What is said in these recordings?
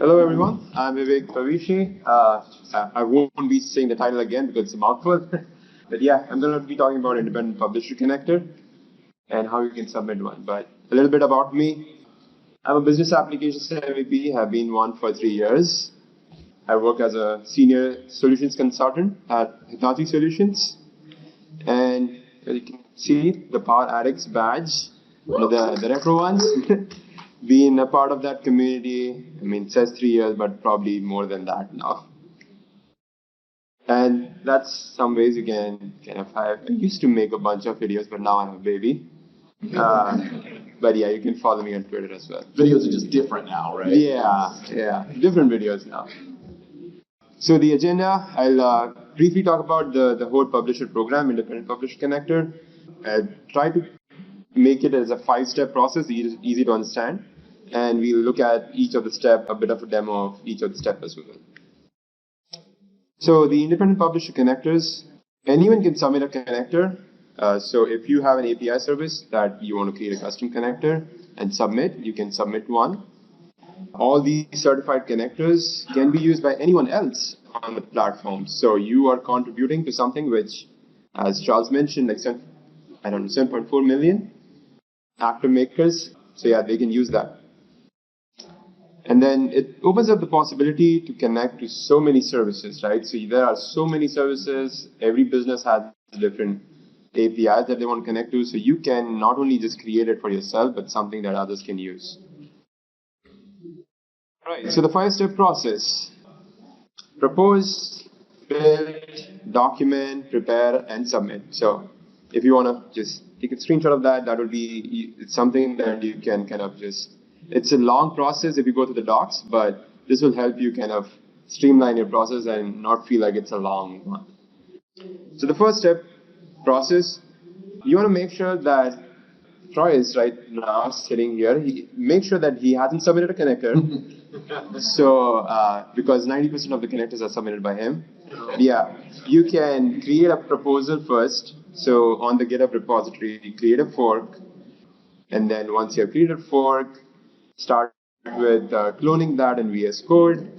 Hello everyone, I'm Vivek Bavishi. I won't be saying the title again because it's a mouthful. But yeah, I'm going to be talking about Independent Publisher Connector and how you can submit one. But a little bit about me. I'm a business applications MVP, have been one for 3 years. I work as a senior solutions consultant at Hitachi Solutions. And as you can see, the Power Addicts badge, the retro ones. Being a part of that community, it says 3 years, but probably more than that now. And that's some ways you can kind of have. I used to make a bunch of videos, but now I have a baby. But yeah, you can follow me on Twitter as well. Videos are just different now, right? Yeah, different videos now. So the agenda, I'll briefly talk about the whole publisher program, Independent Publisher Connector. I'll try to make it as a 5-step process, easy to understand. And we'll look at each of the steps, a bit of a demo of each of the steps as well. So the Independent Publisher Connectors, anyone can submit a connector. So if you have an API service that you want to create a custom connector and submit, you can submit one. All these certified connectors can be used by anyone else on the platform. So you are contributing to something which, as Charles mentioned, like 7.4 million active makers. So yeah, they can use that. And then it opens up the possibility to connect to so many services, right? So there are so many services. Every business has different APIs that they want to connect to. So you can not only just create it for yourself, but something that others can use. Right. So the 5-step process: propose, build, document, prepare, and submit. So if you want to just take a screenshot of that, that would be something that you can kind of just. It's a long process if you go to the docs, but this will help you kind of streamline your process and not feel like it's a long one. So the first step, process, you want to make sure that Troy is right now sitting here. Make sure that he hasn't submitted a connector. So, because 90% of the connectors are submitted by him. Yeah, you can create a proposal first. So on the GitHub repository, you create a fork. And then once you have created a fork, start with cloning that in VS Code.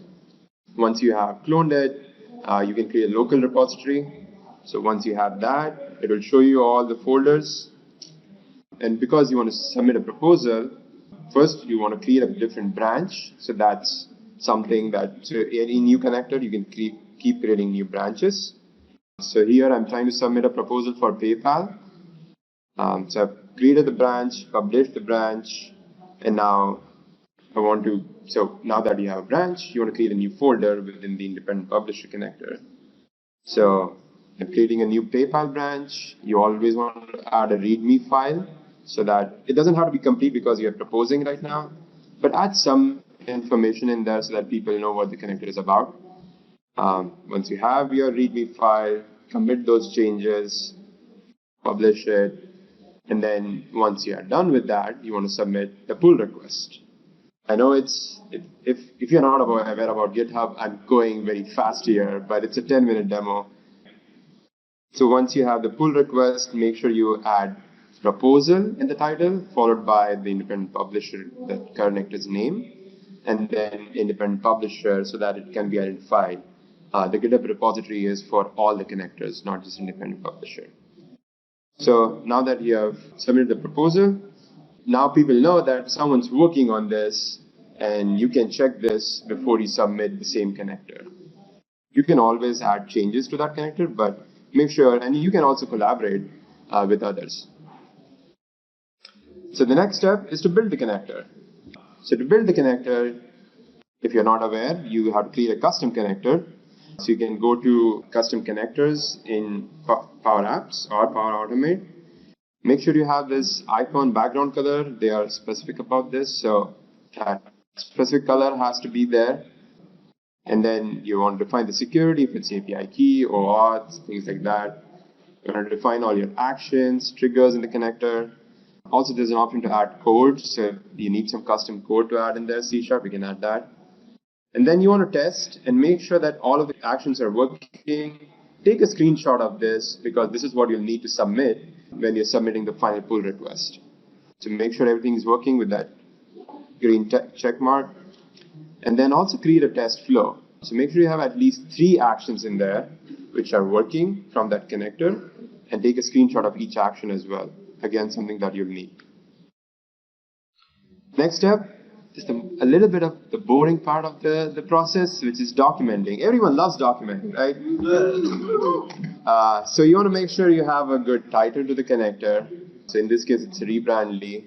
Once you have cloned it, you can create a local repository. So once you have that, it will show you all the folders. And because you want to submit a proposal, first you want to create a different branch. So that's something that, so any new connector, you can keep creating new branches. So here I'm trying to submit a proposal for PayPal. So I've created the branch, published the branch, and now so now that you have a branch, you want to create a new folder within the Independent Publisher Connector. So I'm creating a new PayPal branch. You always want to add a README file so that it doesn't have to be complete because you're proposing right now, but add some information in there so that people know what the connector is about. Once you have your README file, commit those changes, publish it, and then once you are done with that, you want to submit the pull request. I know if you're not aware about GitHub, I'm going very fast here, but it's a 10-minute demo. So once you have the pull request, make sure you add proposal in the title, followed by the independent publisher, the connector's name, and then independent publisher so that it can be identified. The GitHub repository is for all the connectors, not just independent publisher. So now that you have submitted the proposal, now people know that someone's working on this, and you can check this before you submit the same connector. You can always add changes to that connector, but make sure, and you can also collaborate with others. So the next step is to build the connector. So to build the connector, if you're not aware, you have to create a custom connector. So you can go to custom connectors in Power Apps or Power Automate. Make sure you have this icon background color. They are specific about this. So that specific color has to be there. And then you want to define the security, if it's API key or auths, things like that. You want to define all your actions, triggers in the connector. Also, there's an option to add code. So if you need some custom code to add in there, C#, you can add that. And then you want to test and make sure that all of the actions are working. Take a screenshot of this because this is what you'll need to submit when you're submitting the final pull request. So make sure everything is working with that green check mark. And then also create a test flow. So make sure you have at least 3 actions in there which are working from that connector, and take a screenshot of each action as well. Again, something that you'll need. Next step, just a little bit of the boring part of the process, which is documenting. Everyone loves documenting, right? So you want to make sure you have a good title to the connector. So in this case, it's rebrandly.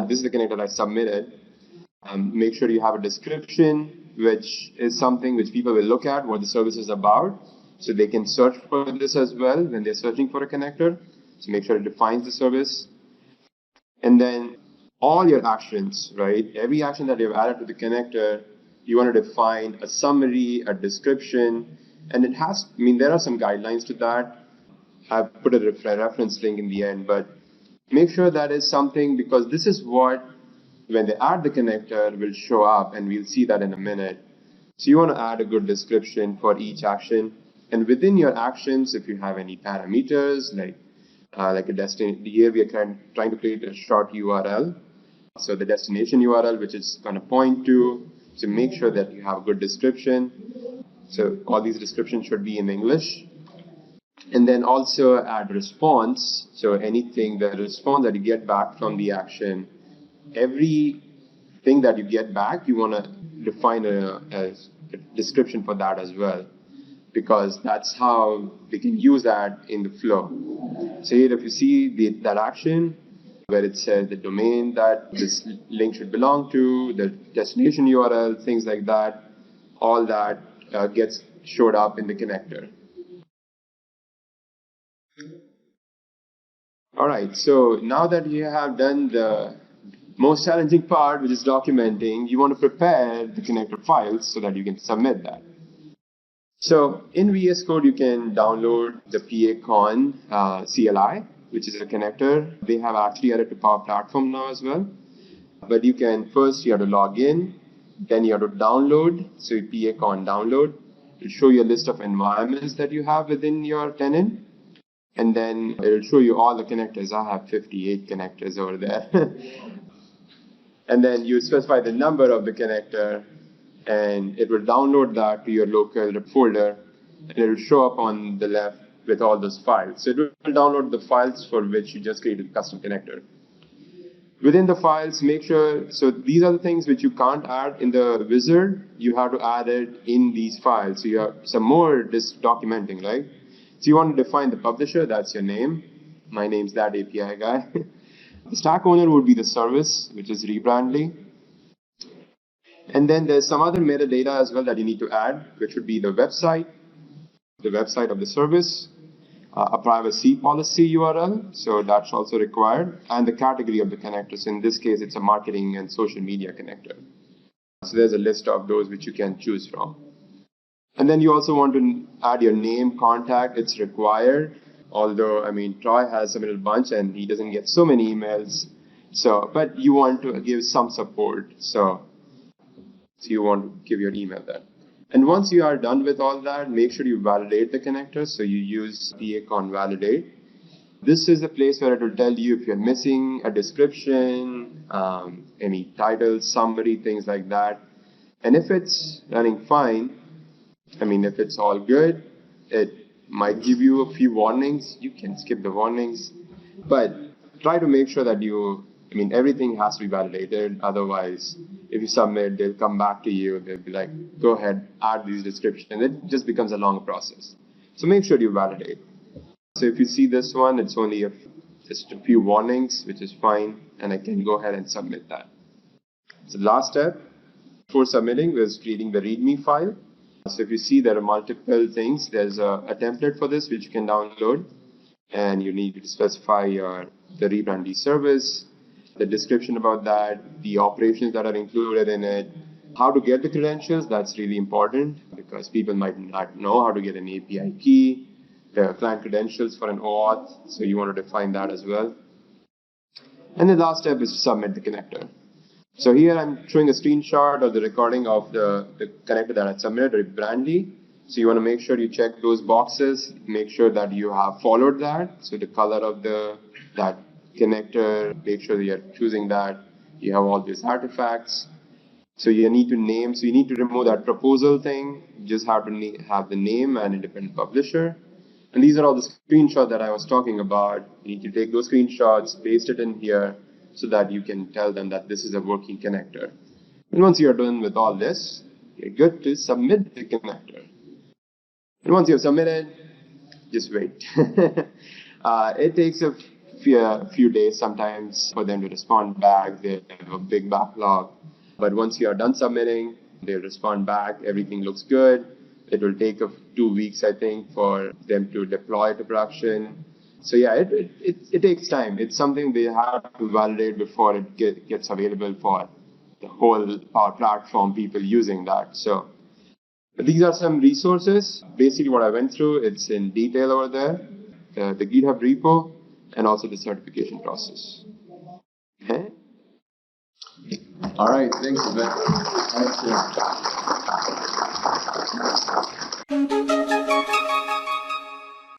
This is the connector I submitted. Make sure you have a description, which is something which people will look at, what the service is about, so they can search for this as well when they're searching for a connector. So make sure it defines the service. And then all your actions, right? Every action that you've added to the connector, you want to define a summary, a description, and it has, there are some guidelines to that. I've put a reference link in the end, but make sure that is something, because this is what, when they add the connector, will show up, and we'll see that in a minute. So you want to add a good description for each action. And within your actions, if you have any parameters, like a destination, here we are trying to create a short URL. So the destination URL, which is going to point to, so make sure that you have a good description. So all these descriptions should be in English. And then also add response. So anything, the response that you get back from the action, everything that you get back, you want to define a description for that as well, because that's how we can use that in the flow. So here, if you see that action where it says the domain that this link should belong to, the destination URL, things like that, all that gets showed up in the connector. All right, so now that you have done the most challenging part, which is documenting, you want to prepare the connector files so that you can submit that. So in VS Code, you can download the PaCon CLI, which is a connector. They have actually added to Power Platform now as well. But you have to log in, then you have to download. So PaCon download. It'll show you a list of environments that you have within your tenant. And then it'll show you all the connectors. I have 58 connectors over there. And then you specify the number of the connector, and it will download that to your local folder, and it will show up on the left with all those files. So it will download the files for which you just created a custom connector. Within the files, make sure, so these are the things which you can't add in the wizard, you have to add it in these files. So you have some more documenting, right? So you want to define the publisher, that's your name. My name's that API guy. The stack owner would be the service, which is rebrandly. And then there's some other metadata as well that you need to add, which would be the website of the service, a privacy policy URL, so that's also required, and the category of the connectors. In this case, it's a marketing and social media connector. So there's a list of those which you can choose from. And then you also want to add your name, contact, it's required. Although, Troy has a little bunch and he doesn't get so many emails. So, but you want to give some support. So you want to give your email there. And once you are done with all that, make sure you validate the connector. So you use PaCon validate. This is a place where it will tell you if you're missing a description, any title, summary, things like that. And if it's running fine, if it's all good, it might give you a few warnings. You can skip the warnings, but try to make sure that everything has to be validated. Otherwise, if you submit, they'll come back to you. They'll be like, go ahead, add these descriptions. And it just becomes a long process. So make sure you validate. So if you see this one, it's only just a few warnings, which is fine. And I can go ahead and submit that. So the last step before submitting was creating the README file. So if you see there are multiple things, there's a template for this which you can download, and you need to specify the rebrandly service, the description about that, the operations that are included in it, how to get the credentials. That's really important because people might not know how to get an API key, the client credentials for an OAuth, so you want to define that as well. And the last step is to submit the connector. So here I'm showing a screenshot of the recording of the connector that I submitted, rebrandly. So you want to make sure you check those boxes, make sure that you have followed that. So the color of that connector, make sure that you're choosing that. You have all these artifacts. So you need to name, so you need to remove that proposal thing. You just have to have the name and independent publisher. And these are all the screenshots that I was talking about. You need to take those screenshots, paste it in here so that you can tell them that this is a working connector. And once you're done with all this, you're good to submit the connector. And once you've submitted, just wait. It takes a few days sometimes for them to respond back. They have a big backlog. But once you are done submitting, they respond back. Everything looks good. It will take 2 weeks, I think, for them to deploy to production. So yeah, it takes time. It's something they have to validate before it gets available for the whole Power Platform people using that. So these are some resources. Basically what I went through, it's in detail over there. The GitHub repo and also the certification process. Okay? All right, thanks, Vivek. Excellent.